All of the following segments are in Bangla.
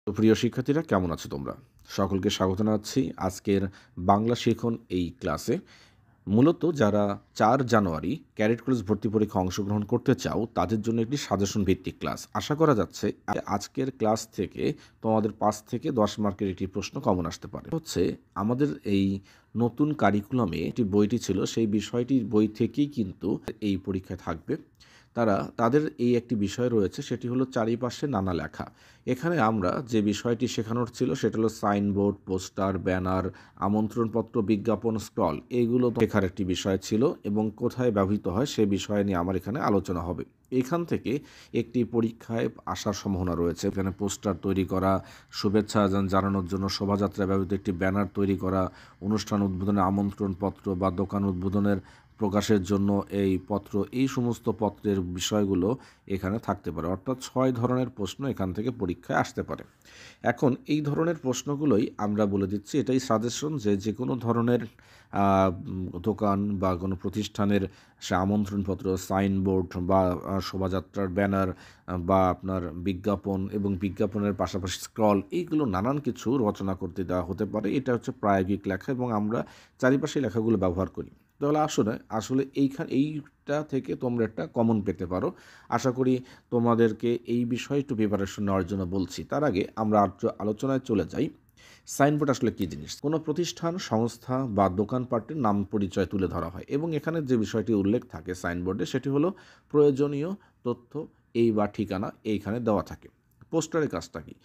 তো প্রিয় শিক্ষার্থীরা কেমন আছো তোমরা? সকলকে স্বাগত জানাচ্ছি আজকের বাংলা শিখন এই ক্লাসে। মূলত যারা ৪ জানুয়ারি ক্যাডেট কলেজ ভর্তি পরীক্ষায় অংশগ্রহণ করতে চাও তাদের জন্য একটি সাজেশন ভিত্তিক ক্লাস। আশা করা যাচ্ছে আজকের ক্লাস থেকে তোমাদের ৫ থেকে ১০ মার্কের একটি প্রশ্ন কমন আসতে পারে। হচ্ছে আমাদের এই নতুন কারিকুলামে একটি বইটি ছিল, সেই বিষয়টির বই থেকেই কিন্তু এই পরীক্ষায় থাকবে। তাদের এই একটি বিষয় রয়েছে, সেটি হলো চারিপাশে নানা লেখা। এখানে আমরা যে বিষয়টি শেখানোর ছিল সেটা হলো সাইনবোর্ড, পোস্টার, ব্যানার, আমন্ত্রণপত্র, বিজ্ঞাপন, স্ক্রল, এইগুলো শেখার একটি বিষয় ছিল এবং কোথায় ব্যবহৃত হয় সে বিষয় নিয়ে আমার এখানে আলোচনা হবে। এখান থেকে একটি পরীক্ষায় আসার সম্ভাবনা রয়েছে। এখানে পোস্টার তৈরি করা, শুভেচ্ছা জানানোর জন্য শোভাযাত্রা ব্যবহৃত একটি ব্যানার তৈরি করা, অনুষ্ঠান উদ্বোধনের আমন্ত্রণপত্র বা দোকান উদ্বোধনের প্রকাশের জন্য এই পত্র, এই সমস্ত পত্রের বিষয়গুলো এখানে থাকতে পারে। অর্থাৎ ৬ ধরনের প্রশ্ন এখান থেকে পরীক্ষায় আসতে পারে। এখন এই ধরনের প্রশ্নগুলোই আমরা বলে দিচ্ছি, এটাই সাজেশন যে কোনো ধরনের দোকান বা কোনো প্রতিষ্ঠানের সে আমন্ত্রণপত্র, সাইনবোর্ড বা শোভাযাত্রার ব্যানার বা আপনার বিজ্ঞাপন এবং বিজ্ঞাপনের পাশাপাশি স্ক্রল, এইগুলো নানান কিছু রচনা করতে দেওয়া হতে পারে। এটা হচ্ছে প্রায়োগিক লেখা এবং আমরা চারিপাশে লেখাগুলো ব্যবহার করি। তাহলে আসলে এইটা থেকে তোমরা একটা কমন পেতে পারো। আশা করি তোমাদেরকে এই বিষয়ে একটু প্রিপারেশন নেওয়ার জন্য বলছি। তার আগে আমরা আলোচনায় চলে যাই। সাইনবোর্ড আসলে কী জিনিস? কোনো প্রতিষ্ঠান, সংস্থা বা দোকানপাটের নাম পরিচয় তুলে ধরা হয় এবং এখানে যে বিষয়টি উল্লেখ থাকে সাইনবোর্ডে সেটি হলো প্রয়োজনীয় তথ্য এই বা ঠিকানা এইখানে দেওয়া থাকে। পোস্টারের কাজটা কী?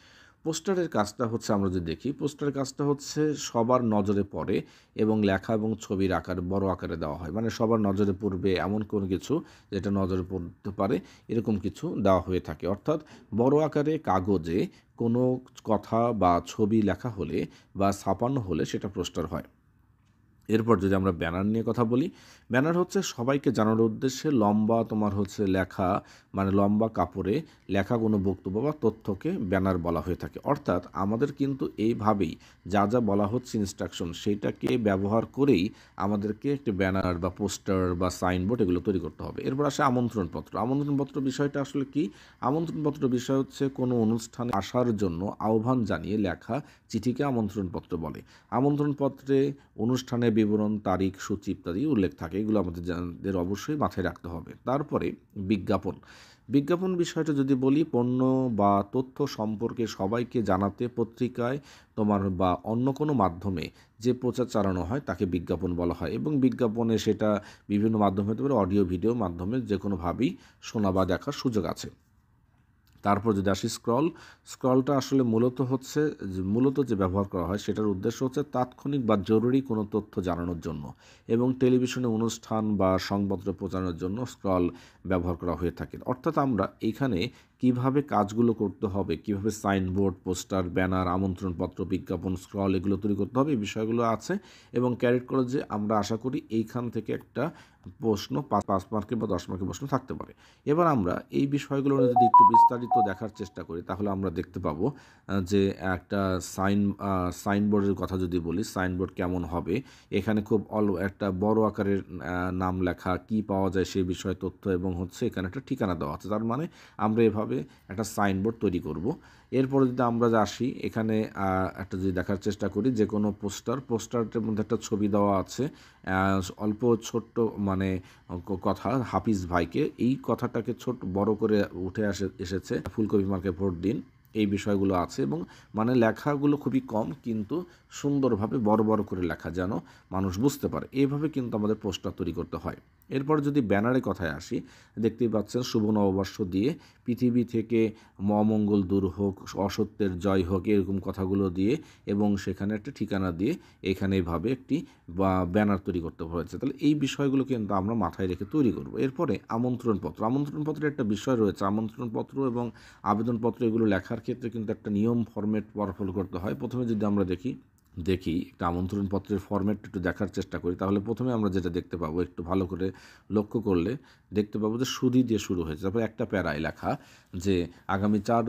পোস্টারের কাজটা হচ্ছে, আমরা যদি দেখি, পোস্টারের কাজটা হচ্ছে সবার নজরে পড়ে এবং লেখা এবং ছবির আকারে বড় আকারে দেওয়া হয়। মানে সবার নজরে পড়বে এমন কোনো কিছু যেটা নজরে পড়তে পারে, এরকম কিছু দেওয়া হয়ে থাকে। অর্থাৎ বড় আকারে কাগজে কোনো কথা বা ছবি লেখা হলে বা ছাপানো হলে সেটা পোস্টার হয়। এরপর যদি আমরা ব্যানার নিয়ে কথা বলি, ব্যানার হচ্ছে সবাইকে জানানোর উদ্দেশ্যে লম্বা লেখা, মানে লম্বা কাপড়ে লেখা কোনো বক্তব্য বা তথ্যকে ব্যানার বলা হয়ে থাকে। অর্থাৎ আমাদের কিন্তু এইভাবেই যা যা বলা হচ্ছে ইনস্ট্রাকশন, সেইটাকে ব্যবহার করেই আমাদেরকে একটি ব্যানার বা পোস্টার বা সাইনবোর্ড এগুলো তৈরি করতে হবে। এরপর আসে আমন্ত্রণপত্র। আমন্ত্রণপত্র বিষয়টা আসলে কি? আমন্ত্রণপত্র বিষয় হচ্ছে কোনো অনুষ্ঠানে আসার জন্য আহ্বান জানিয়ে লেখা চিঠিকে আমন্ত্রণপত্র বলে। আমন্ত্রণপত্রে অনুষ্ঠানের বিবরণ, তারিখ, সূচি ইত্যাদি উল্লেখ থাকে। এগুলো আমাদের অবশ্যই মাথায় রাখতে হবে। তারপরে বিজ্ঞাপন। বিজ্ঞাপন বিষয়টা যদি বলি, পণ্য বা তথ্য সম্পর্কে সবাইকে জানাতে পত্রিকায় বা অন্য কোনো মাধ্যমে যে প্রচার চালানো হয় তাকে বিজ্ঞাপন বলা হয় এবং বিজ্ঞাপনে সেটা বিভিন্ন মাধ্যম হতে পারে, অডিও ভিডিও মাধ্যমে যে কোনোভাবেই শোনা বা দেখার সুযোগ আছে। তারপর যদি আসি স্ক্রলটা আসলে মূলত যে ব্যবহার করা হয় সেটার উদ্দেশ্য হচ্ছে তাৎক্ষণিক বা জরুরি কোনো তথ্য জানানোর জন্য এবং টেলিভিশনে অনুষ্ঠান বা সংবাদপত্র প্রচারের জন্য স্ক্রল ব্যবহার করা হয়ে থাকে। অর্থাৎ আমরা এইখানে কিভাবে কাজগুলো করতে হবে, কিভাবে সাইনবোর্ড, পোস্টার, ব্যানার, আমন্ত্রণপত্র, বিজ্ঞাপন, স্ক্রল এগুলো তৈরি করতে হবে, এই বিষয়গুলো আছে এবং ক্যাডেট কলেজে আমরা আশা করি এইখান থেকে একটা প্রশ্ন ৫ মার্কের বা ১০ মার্কের প্রশ্ন থাকতে পারে। এবার আমরা এই বিষয়গুলো নিয়ে যদি একটু বিস্তারিত দেখার চেষ্টা করি তাহলে আমরা দেখতে পাবো যে একটা সাইনবোর্ডের কথা যদি বলি, সাইনবোর্ড কেমন হবে। এখানে খুব একটা বড় আকারের নাম লেখা, কি পাওয়া যায় সেই বিষয়ে তথ্য এবং হচ্ছে এখানে একটা ঠিকানা দেওয়া আছে। তার মানে আমরা এভাবে একটা সাইনবোর্ড তৈরি করব। এরপরে যদি আমরা আসি এখানে একটা যদি দেখার চেষ্টা করি, যে কোনো পোস্টারটার মধ্যে একটা ছবি দেওয়া আছে, অল্প ছোট্ট মানে কথা, হাফিজ ভাইকে, এই কথাটাকে বড় করে এসেছে, ফুলকপি মার্কে ভোট দিন, এই বিষয়গুলো আছে এবং মানে লেখাগুলো খুবই কম কিন্তু সুন্দরভাবে বড় বড় করে লেখা যেন মানুষ বুঝতে পারে, এইভাবে কিন্তু আমাদের পোস্টার তৈরি করতে হয়। এরপর যদি ব্যানারের কথায় আসি, দেখতেই পাচ্ছেন শুভ নববর্ষ দিয়ে, পৃথিবী থেকে অমঙ্গল দূর হোক, অসত্যের জয় হোক, এরকম কথাগুলো দিয়ে এবং সেখানে একটা ঠিকানা দিয়ে এখানে এইভাবে একটি ব্যানার তৈরি করতে হয়েছে। তাহলে এই বিষয়গুলো কিন্তু আমরা মাথায় রেখে তৈরি করব। এরপরে আমন্ত্রণপত্রের একটা বিষয় রয়েছে। আমন্ত্রণপত্র এবং আবেদনপত্র এগুলো লেখার ক্ষেত্রে কিন্তু একটা নিয়ম ফরম্যাট ফলো করতে হয়। প্রথমে যদি আমরা দেখি একটা আমন্ত্রণপত্রের ফরম্যাটটা একটু দেখার চেষ্টা করি, তাহলে প্রথমে আমরা যেটা দেখতে পাবো, একটু ভালো করে লক্ষ্য করলে দেখতে পাবো যে সুধী দিয়ে শুরু হয়েছে। তারপর একটা প্যারায় লেখা যে আগামী ৪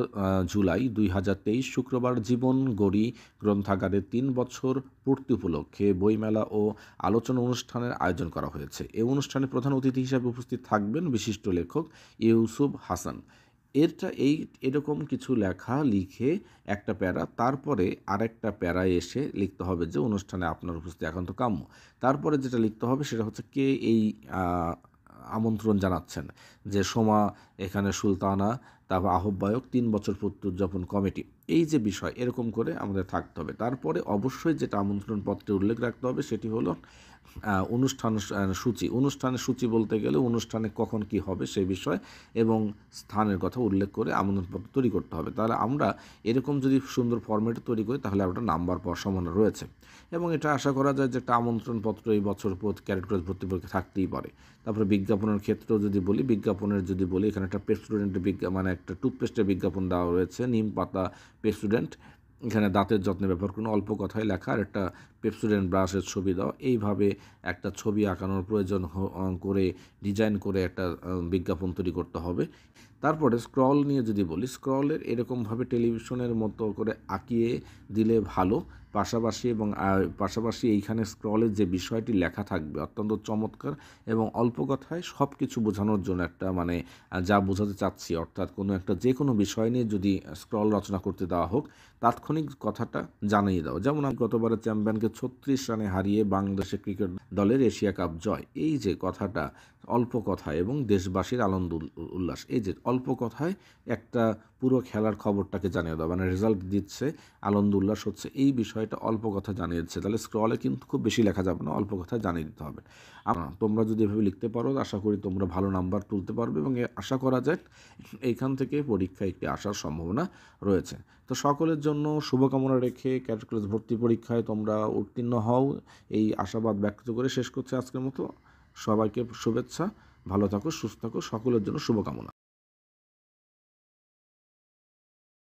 জুলাই ২০২৩ শুক্রবার জীবন গড়ি গ্রন্থাগারে ৩ বছর পূর্তি উপলক্ষে বইমেলা ও আলোচনা অনুষ্ঠানের আয়োজন করা হয়েছে। এই অনুষ্ঠানে প্রধান অতিথি হিসেবে উপস্থিত থাকবেন বিশিষ্ট লেখক ইউসুফ হাসান। এরকম কিছু লিখে একটা প্যারা, তারপরে আরেকটা প্যারায় এসে লিখতে হবে যে অনুষ্ঠানে আপনার উপস্থিতি একান্ত কাম্য। তারপরে যেটা লিখতে হবে সেটা হচ্ছে কে এই আ আমন্ত্রণ জানাচ্ছেন। যে সোমা, এখানে সুলতানা, তারপর আহ্বায়ক, ৩ বছর পূর্তি উদযাপন কমিটি। এই যে বিষয় এরকম করে আমাদের থাকতে হবে। তারপরে অবশ্যই যেটা আমন্ত্রণ পত্রে উল্লেখ রাখতে হবে সেটি হলো অনুষ্ঠানের সূচি বলতে গেলে অনুষ্ঠানে কখন কী হবে সেই বিষয় এবং স্থানের কথা উল্লেখ করে আমন্ত্রণপত্র তৈরি করতে হবে। তাহলে আমরা এরকম যদি সুন্দর ফরম্যাটে তৈরি করি তাহলে আমরা নাম্বার পাওয়ার সম্ভাবনা রয়েছে এবং এটা আশা করা যায় যে একটা আমন্ত্রণপত্র এই বছর ক্যাডেট কলেজ ভর্তি পরীক্ষা থাকতেই পারে। তারপরে বিজ্ঞাপনের ক্ষেত্রেও যদি বলি, এখানে একটা পেপসোডেন্টের মানে একটা টুথপেস্টের বিজ্ঞাপন দেওয়া রয়েছে, নিম পাতা পেপসোডেন্ট। এখানে দাঁতের যত্নে ব্যবহার করুন, অল্প কথায় লেখা, আর একটা পেপসোডেন্ট ব্রাশের ছবি দাও। এইভাবে একটা ছবি আঁকানোর প্রয়োজন করে ডিজাইন করে একটা বিজ্ঞাপন তৈরি করতে হবে। তারপরে স্ক্রল নিয়ে যদি বলি, স্ক্রলের এরকমভাবে টেলিভিশনের মতো করে আঁকিয়ে দিলে ভালো। পাশাপাশি এইখানে স্ক্রলের যে বিষয়টি লেখা থাকবে অত্যন্ত চমৎকার এবং অল্প কথায় সব কিছু বোঝানোর জন্য একটা মানে যা বোঝাতে চাচ্ছি, অর্থাৎ কোনো একটা যে কোনো বিষয় নিয়ে যদি স্ক্রল রচনা করতে দেওয়া হোক, তাৎক্ষণিক কথাটা জানিয়ে দাও। যেমন আমি গতবারের চ্যাম্পিয়নকে ৩৬ রানে হারিয়ে বাংলাদেশের ক্রিকেট দলের এশিয়া কাপ জয়। এই যে কথাটা অল্প কথায় এবং দেশবাসীর আনন্দ উল্লাস, এই যে অল্প কথায় একটা পুরো খেলার খবরটাকে জানিয়ে দাও, মানে রেজাল্ট দিচ্ছে, আনন্দ উল্লাস হচ্ছে, এই বিষয়টা অল্প কথা জানিয়ে দিচ্ছে। তাহলে স্ক্রলে কিন্তু খুব বেশি লেখা যাবে না, অল্প কথায় জানিয়ে দিতে হবে। তোমরা যদি এভাবে লিখতে পারো আশা করি তোমরা ভালো নাম্বার তুলতে পারবে এবং আশা করা যায় এইখান থেকে পরীক্ষায় একটি আসার সম্ভাবনা রয়েছে। তো সকলের জন্য শুভকামনা রেখে ক্যাডেট কলেজ ভর্তি পরীক্ষায় তোমরা উত্তীর্ণ হও, এই আশাবাদ ব্যক্ত করে শেষ করছে আজকের মতো। সবাইকে শুভেচ্ছা, ভালো থাকো, সুস্থ থাকো, সকলের জন্য শুভকামনা।